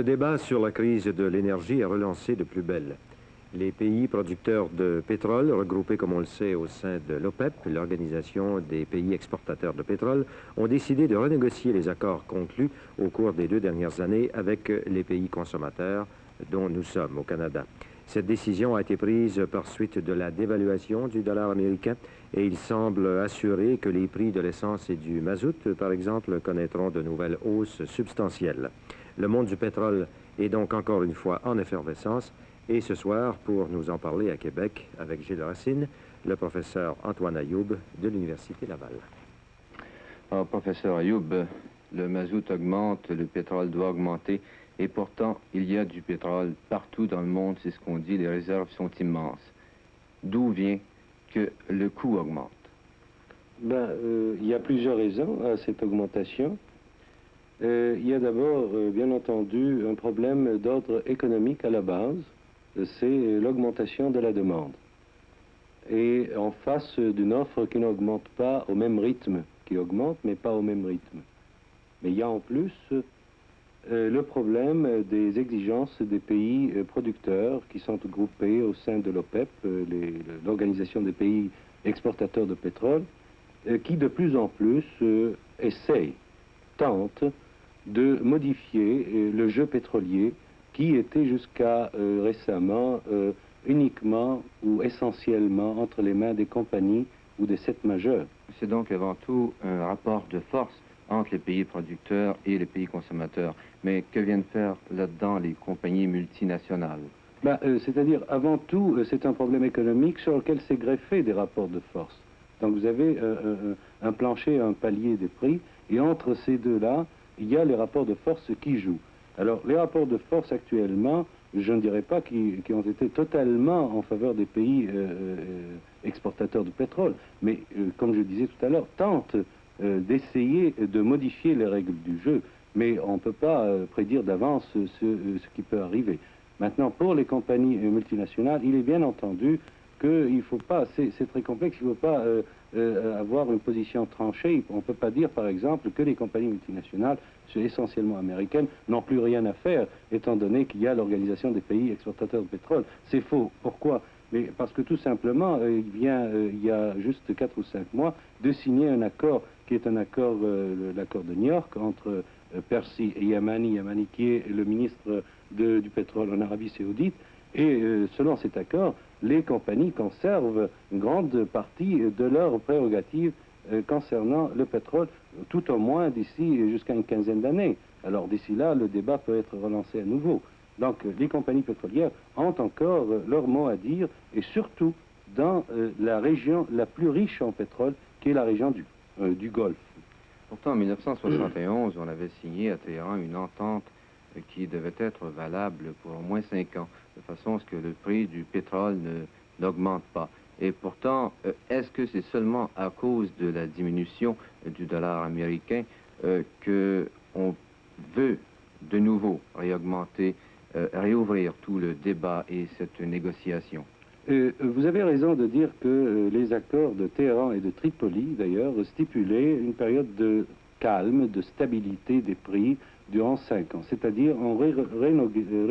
Le débat sur la crise de l'énergie est relancé de plus belle. Les pays producteurs de pétrole, regroupés comme on le sait au sein de l'OPEP, l'Organisation des pays exportateurs de pétrole, ont décidé de renégocier les accords conclus au cours des 2 dernières années avec les pays consommateurs dont nous sommes au Canada. Cette décision a été prise par suite de la dévaluation du dollar américain et il semble assurer que les prix de l'essence et du mazout, par exemple, connaîtront de nouvelles hausses substantielles. Le monde du pétrole est donc encore une fois en effervescence. Et ce soir, pour nous en parler à Québec, avec Gilles Racine, le professeur Antoine Ayoub de l'Université Laval. Alors, professeur Ayoub, le mazout augmente, le pétrole doit augmenter, et pourtant, il y a du pétrole partout dans le monde, c'est ce qu'on dit, les réserves sont immenses. D'où vient que le coût augmente? Il y a plusieurs raisons à cette augmentation. Il y a d'abord, bien entendu, un problème d'ordre économique à la base. C'est l'augmentation de la demande. Et en face d'une offre qui n'augmente pas au même rythme, qui augmente, mais pas au même rythme. Mais il y a en plus le problème des exigences des pays producteurs qui sont groupés au sein de l'OPEP, l'Organisation des pays exportateurs de pétrole, qui de plus en plus tentent de modifier le jeu pétrolier qui était jusqu'à récemment uniquement ou essentiellement entre les mains des compagnies ou des 7 majeurs. C'est donc avant tout un rapport de force entre les pays producteurs et les pays consommateurs. Mais que viennent faire là-dedans les compagnies multinationales? C'est-à-dire, avant tout, c'est un problème économique sur lequel s'est greffé des rapports de force. Donc vous avez un plancher, un palier des prix, et entre ces deux-là, il y a les rapports de force qui jouent. Alors, les rapports de force actuellement, je ne dirais pas qu'ils ont été totalement en faveur des pays exportateurs de pétrole, mais comme je disais tout à l'heure, tentent d'essayer de modifier les règles du jeu, mais on ne peut pas prédire d'avance ce qui peut arriver. Maintenant, pour les compagnies multinationales, il est bien entendu qu'il ne faut pas, c'est très complexe, il ne faut pas avoir une position tranchée. On ne peut pas dire, par exemple, que les compagnies multinationales, essentiellement américaines, n'ont plus rien à faire, étant donné qu'il y a l'Organisation des pays exportateurs de pétrole. C'est faux. Pourquoi? Mais parce que tout simplement, il y a juste 4 ou 5 mois, de signer un accord qui est un accord, l'accord de New York, entre Percy et Yamani qui est le ministre du pétrole en Arabie Saoudite. Et selon cet accord, les compagnies conservent une grande partie de leurs prérogatives concernant le pétrole, tout au moins d'ici jusqu'à une quinzaine d'années. Alors d'ici là, le débat peut être relancé à nouveau. Donc les compagnies pétrolières ont encore leur mot à dire, et surtout dans la région la plus riche en pétrole, qui est la région du Golfe. Pourtant, en 1971, on avait signé à Téhéran une entente qui devait être valable pour au moins 5 ans, de façon à ce que le prix du pétrole n'augmente pas. Et pourtant, est-ce que c'est seulement à cause de la diminution du dollar américain qu'on veut de nouveau réouvrir tout le débat et cette négociation? Vous avez raison de dire que les accords de Téhéran et de Tripoli, d'ailleurs, stipulaient une période de calme, de stabilité des prix durant 5 ans. C'est-à-dire, on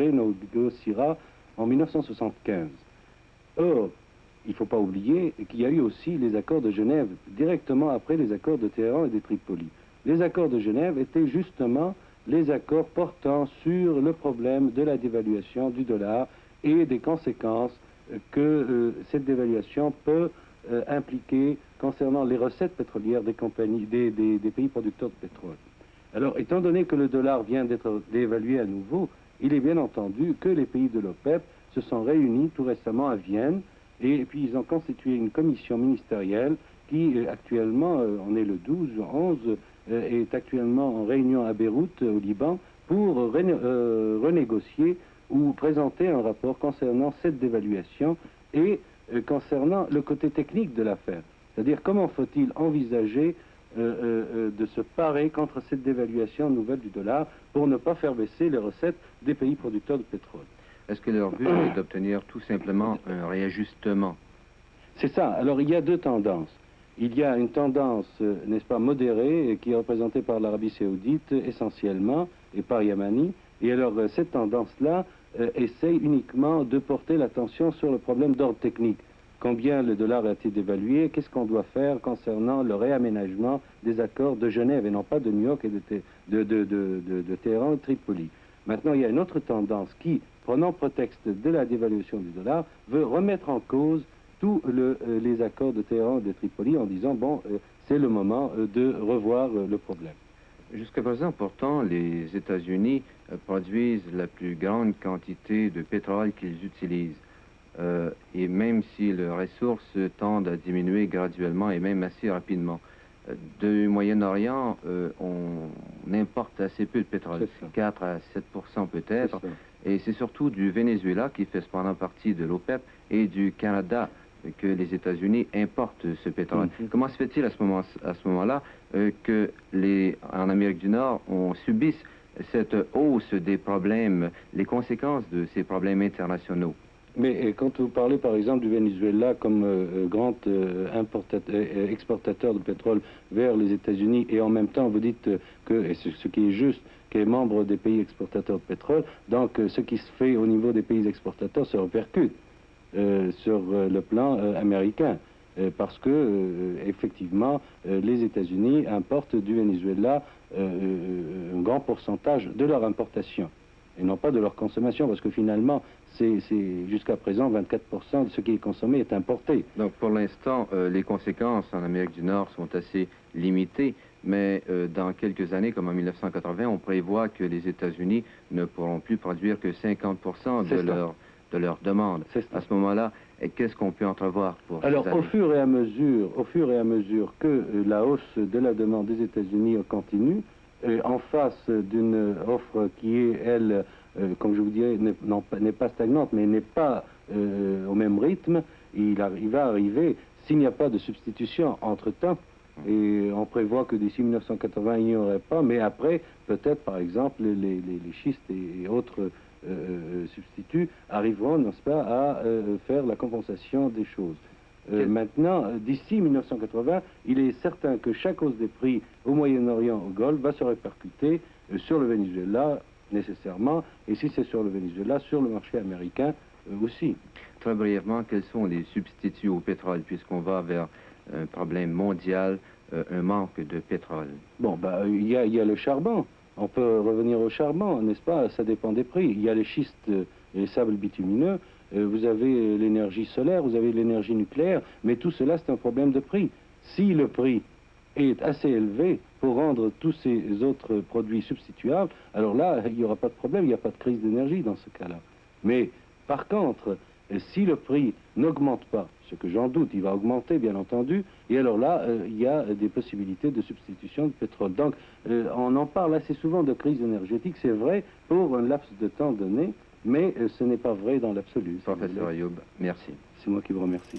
renégociera en 1975. Or, il ne faut pas oublier qu'il y a eu aussi les accords de Genève, directement après les accords de Téhéran et de Tripoli. Les accords de Genève étaient justement les accords portant sur le problème de la dévaluation du dollar et des conséquences que cette dévaluation peut impliquer concernant les recettes pétrolières des compagnies, des pays producteurs de pétrole. Alors, étant donné que le dollar vient d'être dévalué à nouveau, il est bien entendu que les pays de l'OPEP se sont réunis tout récemment à Vienne, et puis ils ont constitué une commission ministérielle qui actuellement, on est le 12 ou 11, est actuellement en réunion à Beyrouth, au Liban, pour renégocier ou présenter un rapport concernant cette dévaluation et concernant le côté technique de l'affaire. C'est-à-dire comment faut-il envisager de se parer contre cette dévaluation nouvelle du dollar pour ne pas faire baisser les recettes des pays producteurs de pétrole. Est-ce que leur but est d'obtenir tout simplement un réajustement? C'est ça. Alors il y a 2 tendances. Il y a une tendance, n'est-ce pas, modérée, qui est représentée par l'Arabie Saoudite essentiellement, et par Yamani, Et alors, cette tendance-là essaye uniquement de porter l'attention sur le problème d'ordre technique. Combien le dollar a-t-il dévalué? Qu'est-ce qu'on doit faire concernant le réaménagement des accords de Genève et non pas de New York et de Téhéran et de Tripoli? Maintenant, il y a une autre tendance qui, prenant prétexte de la dévaluation du dollar, veut remettre en cause tous les accords de Téhéran et de Tripoli en disant, bon, c'est le moment de revoir le problème. Jusqu'à présent, pourtant, les États-Unis produisent la plus grande quantité de pétrole qu'ils utilisent. Et même si leurs ressources tendent à diminuer graduellement et même assez rapidement. Du Moyen-Orient, on importe assez peu de pétrole, 4 à 7% peut-être, et c'est surtout du Venezuela, qui fait cependant partie de l'OPEP, et du Canada que les États-Unis importent ce pétrole. Comment se fait-il à ce moment-là que en Amérique du Nord, on subisse cette hausse des problèmes, les conséquences de ces problèmes internationaux? Mais quand vous parlez par exemple du Venezuela comme grand exportateur de pétrole vers les États-Unis et en même temps vous dites que, et ce qui est juste, qu'il est membre des pays exportateurs de pétrole, donc ce qui se fait au niveau des pays exportateurs se répercute sur le plan américain. Parce que, effectivement, les États-Unis importent du Venezuela un grand pourcentage de leur importation et non pas de leur consommation, parce que finalement, c'est jusqu'à présent 24% de ce qui est consommé est importé. Donc pour l'instant, les conséquences en Amérique du Nord sont assez limitées, mais dans quelques années, comme en 1980, on prévoit que les États-Unis ne pourront plus produire que 50% de leur demande. À ce moment-là, qu'est-ce qu'on peut entrevoir pour Alors, ces années? au fur et à mesure que la hausse de la demande des États-Unis continue, en face d'une offre qui est, elle, comme je vous dirais, n'est pas stagnante, mais n'est pas au même rythme, il va arriver, s'il n'y a pas de substitution entre-temps, et on prévoit que d'ici 1980, il n'y aurait pas, mais après, peut-être, par exemple, les schistes et autres substituts arriveront, n'est-ce pas, à faire la compensation des choses. Maintenant, d'ici 1980, il est certain que chaque hausse des prix au Moyen-Orient, au Golfe, va se répercuter sur le Venezuela, nécessairement, et si c'est sur le Venezuela, sur le marché américain aussi. Très brièvement, quels sont les substituts au pétrole, puisqu'on va vers un problème mondial, un manque de pétrole? Bon, il y a le charbon. On peut revenir au charbon, n'est-ce pas? Ça dépend des prix. Il y a les schistes et les sables bitumineux. Vous avez l'énergie solaire, vous avez l'énergie nucléaire, mais tout cela, c'est un problème de prix. Si le prix est assez élevé pour rendre tous ces autres produits substituables, alors là, il n'y aura pas de problème, il n'y a pas de crise d'énergie dans ce cas-là. Mais par contre, si le prix n'augmente pas, ce que j'en doute, il va augmenter bien entendu, et alors là, il y a des possibilités de substitution de pétrole. Donc, on en parle assez souvent de crise énergétique, c'est vrai, pour un laps de temps donné, mais ce n'est pas vrai dans l'absolu. Professeur Ayoub, merci. C'est moi qui vous remercie.